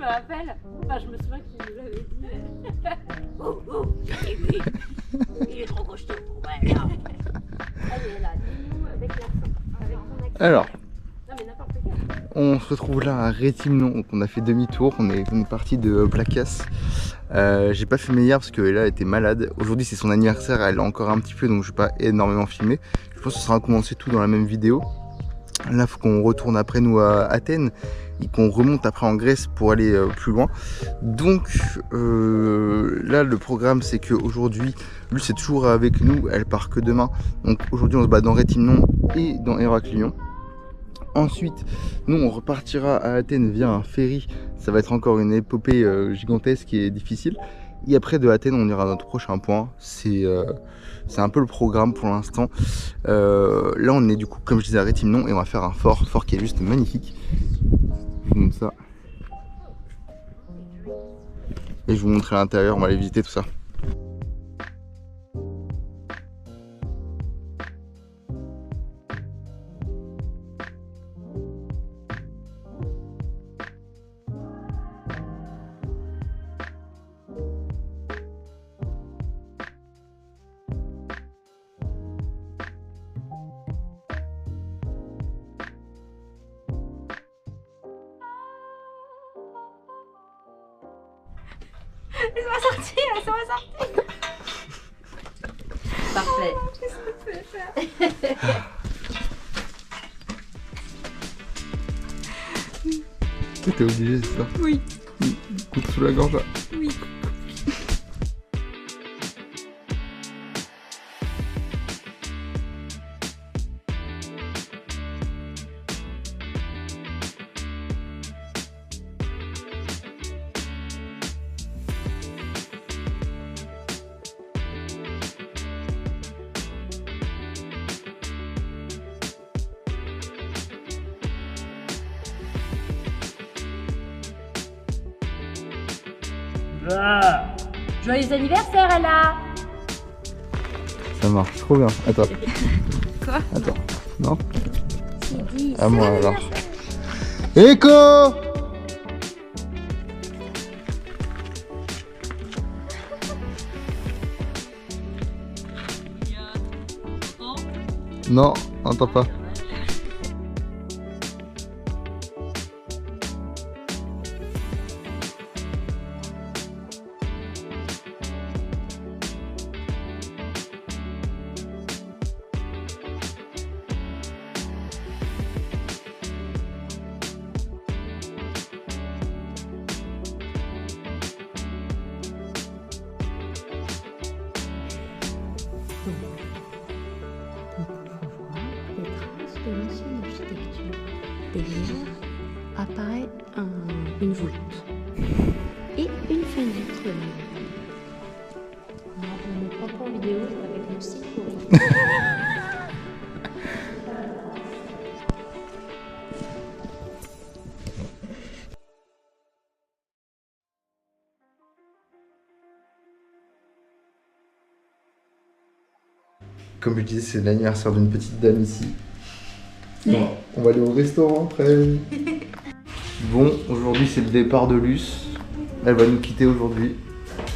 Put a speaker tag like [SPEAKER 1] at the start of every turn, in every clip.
[SPEAKER 1] me rappelle. Enfin, je me souviens qu'il nous l'avait dit. Oh, oh, il est trop costaud pour moi, là. Allez, là, dis-nous avec l'accent. Avec ton accent.
[SPEAKER 2] Alors,
[SPEAKER 1] Non, mais n'importe quel.
[SPEAKER 2] on se retrouve là à Rétimnon. Donc, on a fait demi-tour. On est parti de Placas. J'ai pas filmé hier parce qu'elle était malade. Aujourd'hui, c'est son anniversaire. Elle a encore un petit peu, donc je vais pas énormément filmer. Je pense que ce sera commencé tout dans la même vidéo. Là, il faut qu'on retourne après nous à Athènes et qu'on remonte après en Grèce pour aller plus loin. Donc là, le programme, c'est qu'aujourd'hui, lui, c'est toujours avec nous. Elle part que demain. Donc aujourd'hui, on se bat dans Rétimnon et dans Héraclion. Ensuite, nous, on repartira à Athènes via un ferry. Ça va être encore une épopée gigantesque et difficile. Et après, de Athènes, on ira à notre prochain point. C'est un peu le programme pour l'instant. Là, on est du coup, comme je disais, à Rétimnon et on va faire un fort qui est juste magnifique. Je vous montre ça. Et je vous montrer l'intérieur, on va aller visiter tout ça.
[SPEAKER 1] Laisse-moi sortir, laisse-moi sortir. Parfait. Qu'est-ce que tu veux faire?
[SPEAKER 2] T'es obligé, c'est ça?
[SPEAKER 1] Oui.
[SPEAKER 2] Coupe sous la gorge là.
[SPEAKER 1] Oui. Joyeux anniversaire, Ella!
[SPEAKER 2] Ça marche trop bien. Attends.
[SPEAKER 1] Quoi?
[SPEAKER 2] Attends. Non?
[SPEAKER 1] Sidi,
[SPEAKER 2] À moi alors. Écho! Non, on entend pas.
[SPEAKER 1] De l'ancienne architecture derrière apparaît une voûte et une fenêtre. On ne prend pas en vidéo avec mon style pourri.
[SPEAKER 2] Comme je disais, c'est l'anniversaire d'une petite dame ici. Bon, on va aller au restaurant après. Bon, aujourd'hui c'est le départ de Luce. Elle va nous quitter aujourd'hui.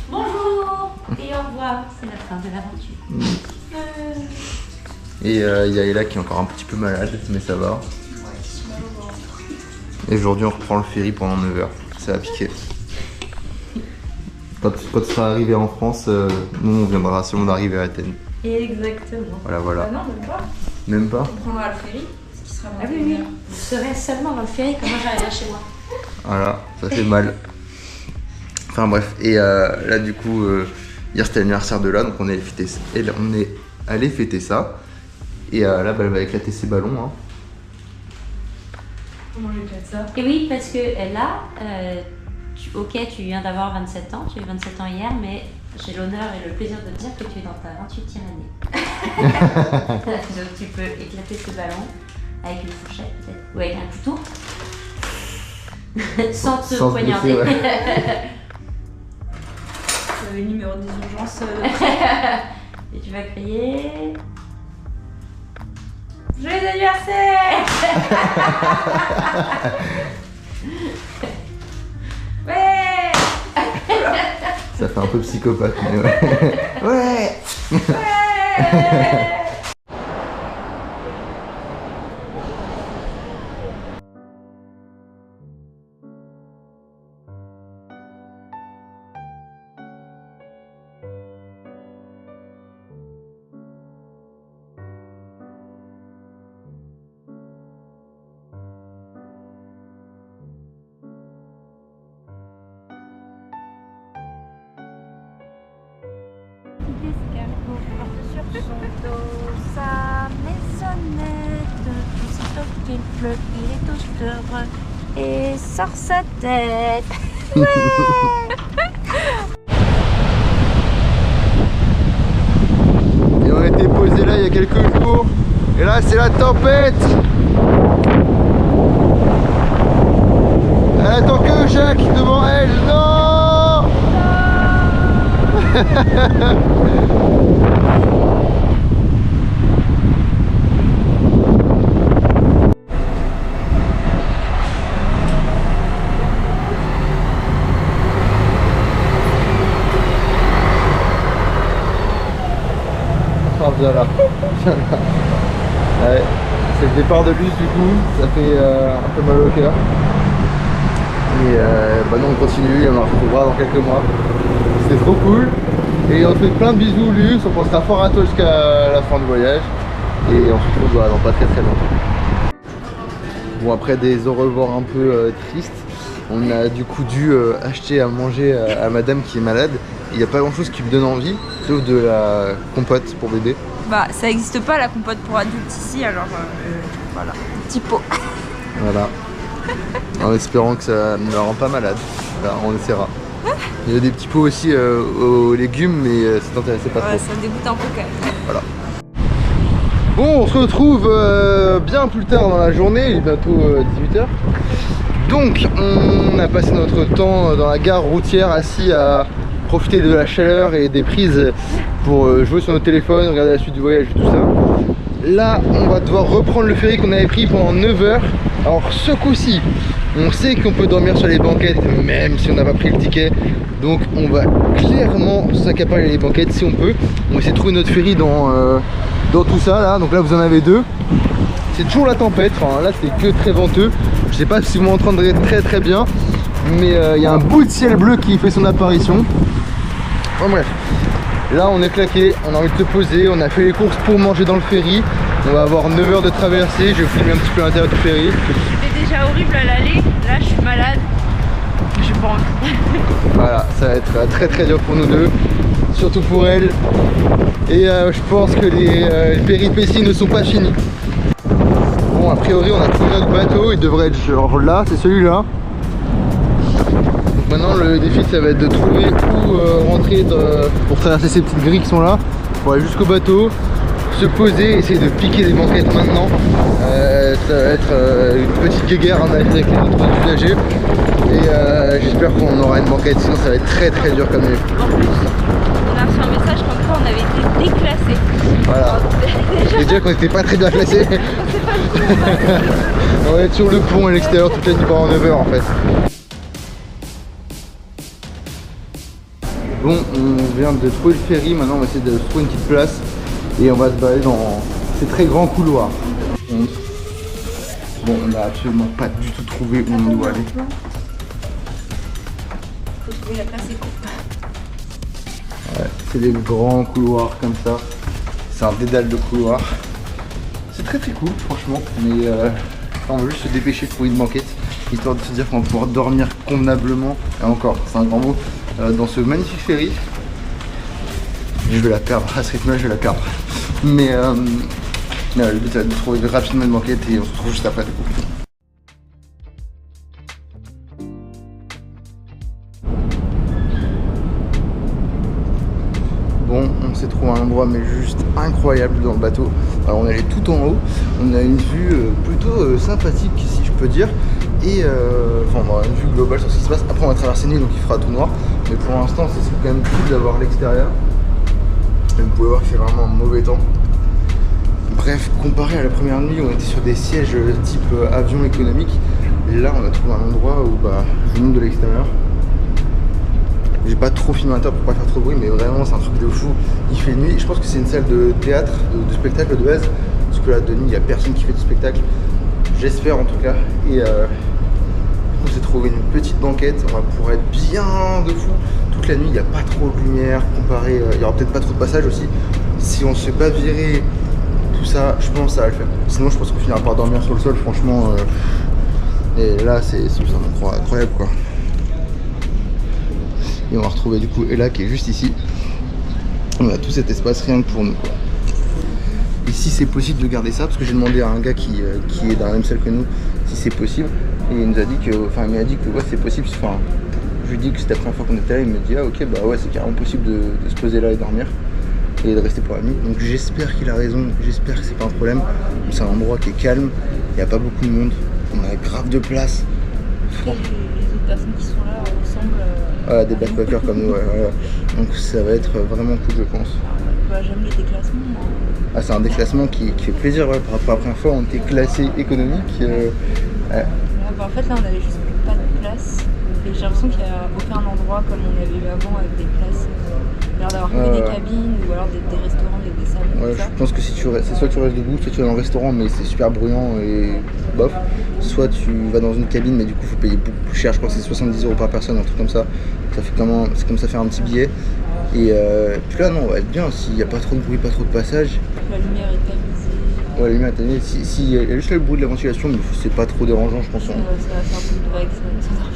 [SPEAKER 1] Bonjour et au revoir, c'est la fin de l'aventure.
[SPEAKER 2] Et il y a Ella qui est encore un petit peu malade, mais ça va. Et aujourd'hui on reprend le ferry pendant 9 h. Ça va piquer. Quand tu seras arrivé en France, nous on viendra si on arrive à Athènes.
[SPEAKER 1] Exactement.
[SPEAKER 2] Voilà, voilà.
[SPEAKER 3] Ah non, même pas.
[SPEAKER 2] Même pas?
[SPEAKER 3] On prendra le ferry, ce qui sera
[SPEAKER 1] Ah oui, oui. Je serai seulement dans le ferry quand moi j'arriverai chez moi.
[SPEAKER 2] Voilà, ça fait mal. Enfin bref, et là du coup, hier c'était l'anniversaire de là, donc on est allé fêter ça. Et là, bah, elle va éclater ses ballons. Hein.
[SPEAKER 3] Comment j'éclate ça?
[SPEAKER 1] Et oui, parce que là, tu viens d'avoir 27 ans, tu as eu 27 ans hier, mais j'ai l'honneur et le plaisir de te dire que tu es dans ta 28e année. Donc tu peux éclater ce ballon avec une fourchette peut-être, ou avec un couteau, sans te poignarder.
[SPEAKER 2] Ouais.
[SPEAKER 3] Le numéro des urgences.
[SPEAKER 1] Et tu vas crier...
[SPEAKER 3] Joyeux anniversaire!
[SPEAKER 2] Ça fait un peu psychopathe, mais ouais. Ouais.
[SPEAKER 1] L'escargot porte sur son dos sa maisonnette. Aussitôt qu'il pleut, il est tout heureux et sort sa tête.
[SPEAKER 2] Et on était posé là il y a quelques jours. Et là c'est la tempête. Elle attend que Jacques devant elle. Non. Oh, viens là. Ouais, c'est le départ de bus du coup, ça fait un peu mal au cœur. Et bah non, on continue, on en retrouvera dans quelques mois. C'était trop cool. Et on fait plein de bisous Luce, on pensera fort à toi jusqu'à la fin du voyage. Et on se retrouve dans pas très longtemps. Bon, après des au revoir un peu tristes, on a du coup dû acheter à manger à madame qui est malade. Il n'y a pas grand chose qui me donne envie, sauf de la compote pour bébé.
[SPEAKER 3] Bah, ça n'existe pas la compote pour adultes ici, alors voilà, petit pot.
[SPEAKER 2] Voilà. En espérant que ça ne la rend pas malade. Voilà, on essaiera. Il y a des petits pots aussi aux légumes, mais ça t'intéressait pas trop.
[SPEAKER 3] Ouais, ça dégoûte un peu quand même.
[SPEAKER 2] Voilà. Bon, on se retrouve bien plus tard dans la journée, il est bientôt 18h. Donc, on a passé notre temps dans la gare routière, assis à profiter de la chaleur et des prises pour jouer sur notre téléphone, regarder la suite du voyage et tout ça. Là, on va devoir reprendre le ferry qu'on avait pris pendant 9 heures. Alors, ce coup-ci, on sait qu'on peut dormir sur les banquettes, même si on n'a pas pris le ticket. Donc, on va clairement s'accaparer les banquettes si on peut. On va essayer de trouver notre ferry dans tout ça, là. Donc là, vous en avez deux. C'est toujours la tempête. Enfin, là, c'est que très venteux. Je sais pas si vous m'entendrez très bien, mais il y a un bout de ciel bleu qui fait son apparition. Bon, bref. Là on est claqué, on a envie de se poser, on a fait les courses pour manger dans le ferry. On va avoir 9 heures de traversée, je vais filmer un petit peu l'intérieur du ferry.
[SPEAKER 3] C'était déjà horrible à l'aller, là je suis malade, j'ai pas envie.
[SPEAKER 2] Voilà, ça va être très dur pour nous deux, surtout pour elle. Et je pense que les péripéties ne sont pas finies. Bon, a priori on a trouvé notre bateau, il devrait être genre là, c'est celui-là. Maintenant le défi ça va être de trouver où rentrer pour traverser ces petites grilles qui sont là, pour aller jusqu'au bateau, se poser, essayer de piquer des banquettes maintenant. Ça va être une petite guéguerre avec les autres usagers. Et j'espère qu'on aura une banquette, sinon ça va être très dur comme nuit.
[SPEAKER 3] En plus, on a reçu un message comme quoi on avait été déclassé.
[SPEAKER 2] Voilà. Et déjà qu'on était pas très bien classé. On va être sur le pont à l'extérieur toute la nuit pendant 9 heures en fait. Bon, on vient de trouver le ferry, maintenant on va essayer de trouver une petite place et on va se balader dans ces très grands couloirs. Bon, on n'a absolument pas du tout trouvé où on doit aller.
[SPEAKER 3] Faut trouver la place éco.
[SPEAKER 2] Ouais, c'est des grands couloirs comme ça. C'est un dédale de couloirs. C'est très cool franchement, mais on va juste se dépêcher de trouver une banquette, histoire de se dire qu'on va pouvoir dormir convenablement, et encore, c'est un grand mot, dans ce magnifique ferry. Je vais la perdre, à ce rythme-là je vais la perdre. Mais le but c'est de trouver rapidement une banquette et on se retrouve juste après. Bon, on s'est trouvé un endroit mais juste incroyable dans le bateau. Alors on est allé tout en haut, on a une vue plutôt sympathique si je peux dire. Et enfin on a une vue globale sur ce qui se passe. Après on va traverser Nil donc il fera tout noir. Mais pour l'instant c'est quand même cool d'avoir l'extérieur. Et vous pouvez voir qu'il fait vraiment un mauvais temps. Bref, comparé à la première nuit où on était sur des sièges type avion économique, là on a trouvé un endroit où je vous montre de l'extérieur. J'ai pas trop filmé à l'intérieur pour pas faire trop de bruit, mais vraiment c'est un truc de fou. Il fait nuit, je pense que c'est une salle de théâtre, de spectacle de base, parce que là de nuit il y a personne qui fait du spectacle. J'espère en tout cas. Et on s'est trouvé une petite banquette, on va pouvoir être bien de fou. Toute la nuit il n'y a pas trop de lumière, comparé, il y aura peut-être pas trop de passage aussi. Si on se fait pas virer tout ça, je pense que ça va le faire. Sinon je pense qu'on finira par dormir sur le sol, franchement. Et là c'est juste incroyable quoi. Et on va retrouver du coup Ella qui est juste ici. On a tout cet espace rien que pour nous quoi. Et si c'est possible de garder ça, parce que j'ai demandé à un gars qui est dans la même salle que nous si c'est possible. Et il nous a dit que, enfin il m'a dit que ouais c'est possible. Enfin je lui ai dit que c'était la première fois qu'on était là, il me dit ah ok bah ouais c'est carrément possible de se poser là et dormir. Et de rester pour la nuit. Donc j'espère qu'il a raison, j'espère que c'est pas un problème. C'est un endroit qui est calme, il n'y a pas beaucoup de monde, on a grave de place.
[SPEAKER 3] Les autres personnes qui sont là ressemblent
[SPEAKER 2] à des backpackers comme nous, ouais. Donc ça va être vraiment cool je pense.
[SPEAKER 3] Bah, j'aime les déclassements.
[SPEAKER 2] Ah c'est un déclassement qui fait plaisir ouais. Par rapport à la première fois on était classé économique. Ouais.
[SPEAKER 3] Bah, en fait là on avait juste pas de place. Et j'ai l'impression qu'il n'y a aucun endroit comme on avait eu avant avec des places. L'air d'avoir des cabines ou alors des restaurants avec des salles.
[SPEAKER 2] Ouais, je pense que si tu restes, c'est soit tu restes debout, soit tu vas dans le restaurant mais c'est super bruyant et bof. Soit tu vas dans une cabine mais du coup il faut payer beaucoup plus cher, je crois que c'est 70 € par personne, un truc comme ça. Ça fait comment, c'est comme ça faire un petit billet. Et puis là non on va être bien s'il n'y a pas trop de bruit, pas trop de passage.
[SPEAKER 3] La lumière est tamisée.
[SPEAKER 2] Ouais la lumière est tamisée. Si il y a juste là le bruit de la ventilation mais c'est pas trop dérangeant je pense.
[SPEAKER 3] Ça va faire beaucoup de vagues, ça va s'endormir.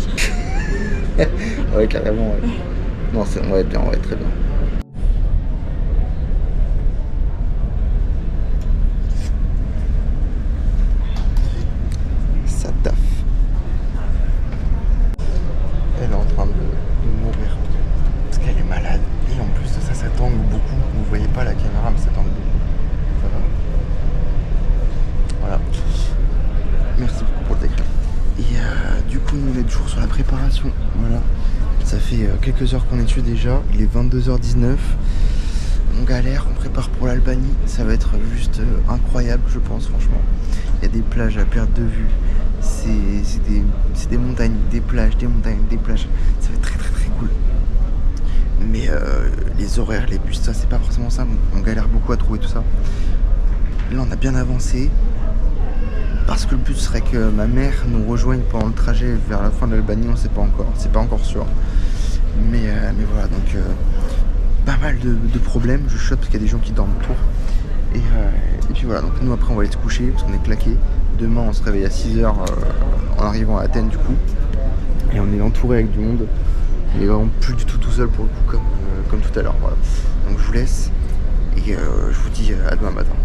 [SPEAKER 2] Ouais carrément ouais. Non on va être bien, on va être très bien. Elle est en train de mourir parce qu'elle est malade et en plus de ça, ça tangue beaucoup. Vous voyez pas la caméra mais ça tangue beaucoup. Ça va. Voilà. Merci beaucoup pour le décret. Et du coup nous on est toujours sur la préparation. Voilà. Ça fait quelques heures qu'on est dessus déjà. Il est 22h19. On galère, on prépare pour l'Albanie. Ça va être juste incroyable je pense franchement. Il y a des plages à perte de vue. C'est des montagnes, des plages, des montagnes, des plages. Ça va être très très très cool. Mais les horaires, les bus, ça c'est pas forcément ça. On galère beaucoup à trouver tout ça. Là on a bien avancé. Parce que le but serait que ma mère nous rejoigne pendant le trajet vers la fin de l'Albanie, on sait pas encore. C'est pas encore sûr. Mais voilà, donc pas mal de problèmes. Je chope parce qu'il y a des gens qui dorment autour. Et puis voilà, donc nous après on va aller se coucher parce qu'on est claqués. Demain on se réveille à 6h en arrivant à Athènes du coup. Et on est entouré avec du monde. Et vraiment plus du tout tout seul pour le coup comme tout à l'heure. Voilà. Donc je vous laisse et je vous dis à demain matin.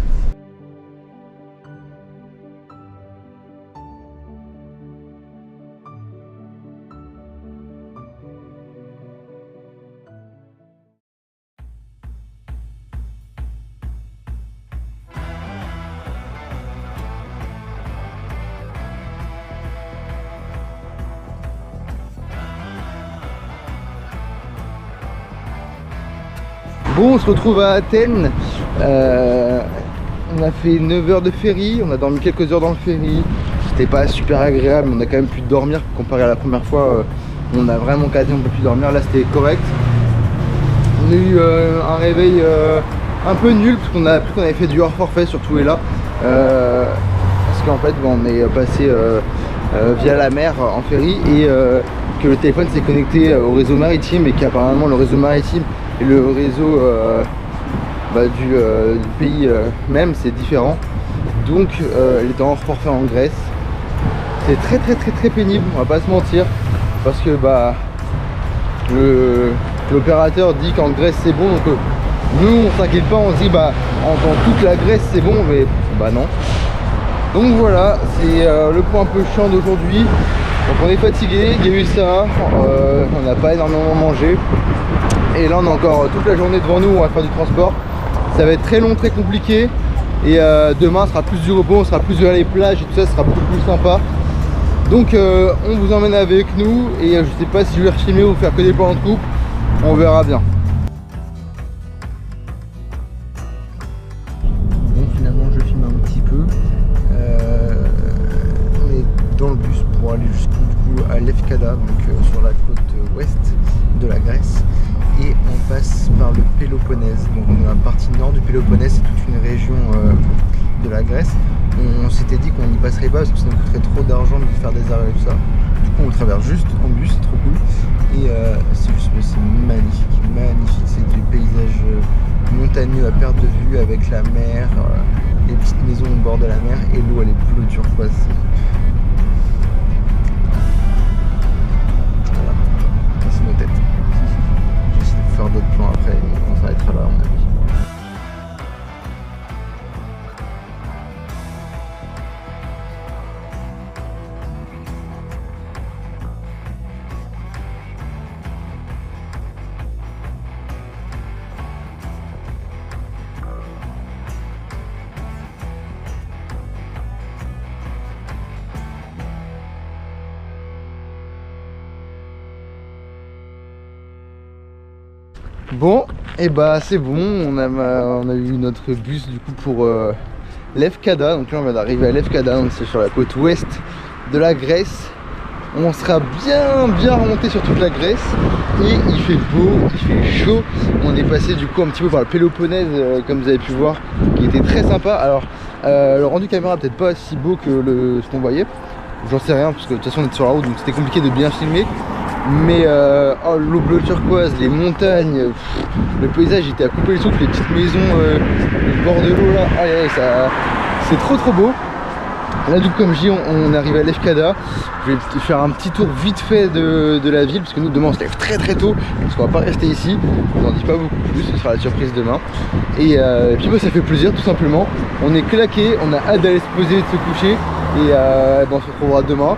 [SPEAKER 2] Bon, on se retrouve à Athènes. On a fait 9 heures de ferry, on a dormi quelques heures dans le ferry. C'était pas super agréable, mais on a quand même pu dormir comparé à la première fois. On a vraiment quasi on peut plus dormir. Là, c'était correct. On a eu un réveil un peu nul parce qu'on a appris qu'on avait fait du hors forfait surtout et là. Parce qu'en fait, bon, on est passé via la mer en ferry et que le téléphone s'est connecté au réseau maritime et qu'apparemment le réseau maritime et le réseau du pays même c'est différent. Donc elle est en hors forfait en Grèce. C'est très pénible, on va pas se mentir, parce que l'opérateur dit qu'en Grèce c'est bon, donc nous on s'inquiète pas, on se dit dans toute la Grèce c'est bon, mais non. Donc voilà, c'est le point un peu chiant d'aujourd'hui. Donc on est fatigué, il y a eu ça, on n'a pas énormément mangé. Et là on a encore toute la journée devant nous, on va faire du transport. Ça va être très long, très compliqué. Et demain sera plus du repos, on sera plus vers les plages et tout ça, sera beaucoup plus sympa. Donc on vous emmène avec nous et je sais pas si je vais refilmer ou faire que des plans de coupe, on verra bien. Bon, finalement je filme un petit peu. On est dans le bus pour aller jusqu'au à Lefkada, donc sur la côte ouest de la Grèce, et on passe par le Péloponnèse. Donc on est dans la partie nord du Péloponnèse, c'est toute une région de la Grèce. On s'était dit qu'on n'y passerait pas parce que ça nous coûterait trop d'argent de faire des arrêts et tout ça. Du coup on le traverse juste en bus, c'est trop cool. Et c'est magnifique, magnifique. C'est des paysages montagneux à perte de vue avec la mer, les petites maisons au bord de la mer, et l'eau elle est bleu turquoise. Voilà, ça c'est nos têtes. Je vais essayer de faire d'autres plans après et on s'arrêtera là à mon avis. Bon, et bah c'est bon, on a eu notre bus du coup pour Lefkada. Donc là on vient d'arriver à Lefkada, donc c'est sur la côte ouest de la Grèce. On sera bien remonté sur toute la Grèce et il fait beau, il fait chaud. On est passé du coup un petit peu par le Péloponnèse comme vous avez pu voir, qui était très sympa. Alors le rendu caméra peut-être pas si beau que ce qu'on voyait, j'en sais rien parce que de toute façon on était sur la route donc c'était compliqué de bien filmer. Mais oh, l'eau bleue turquoise, les montagnes, le paysage était à couper le souffle, les petites maisons, le bord de l'eau là, ça, c'est trop beau. Là du coup comme je dis on est arrivé à Lefkada. Je vais faire un petit tour vite fait de la ville parce que nous demain on se lève très tôt, parce qu'on va pas rester ici, je vous en dis pas beaucoup plus, ce sera la surprise demain. Et puis bah, ça fait plaisir tout simplement, on est claqué, on a hâte d'aller se poser, de se coucher et on se retrouvera demain.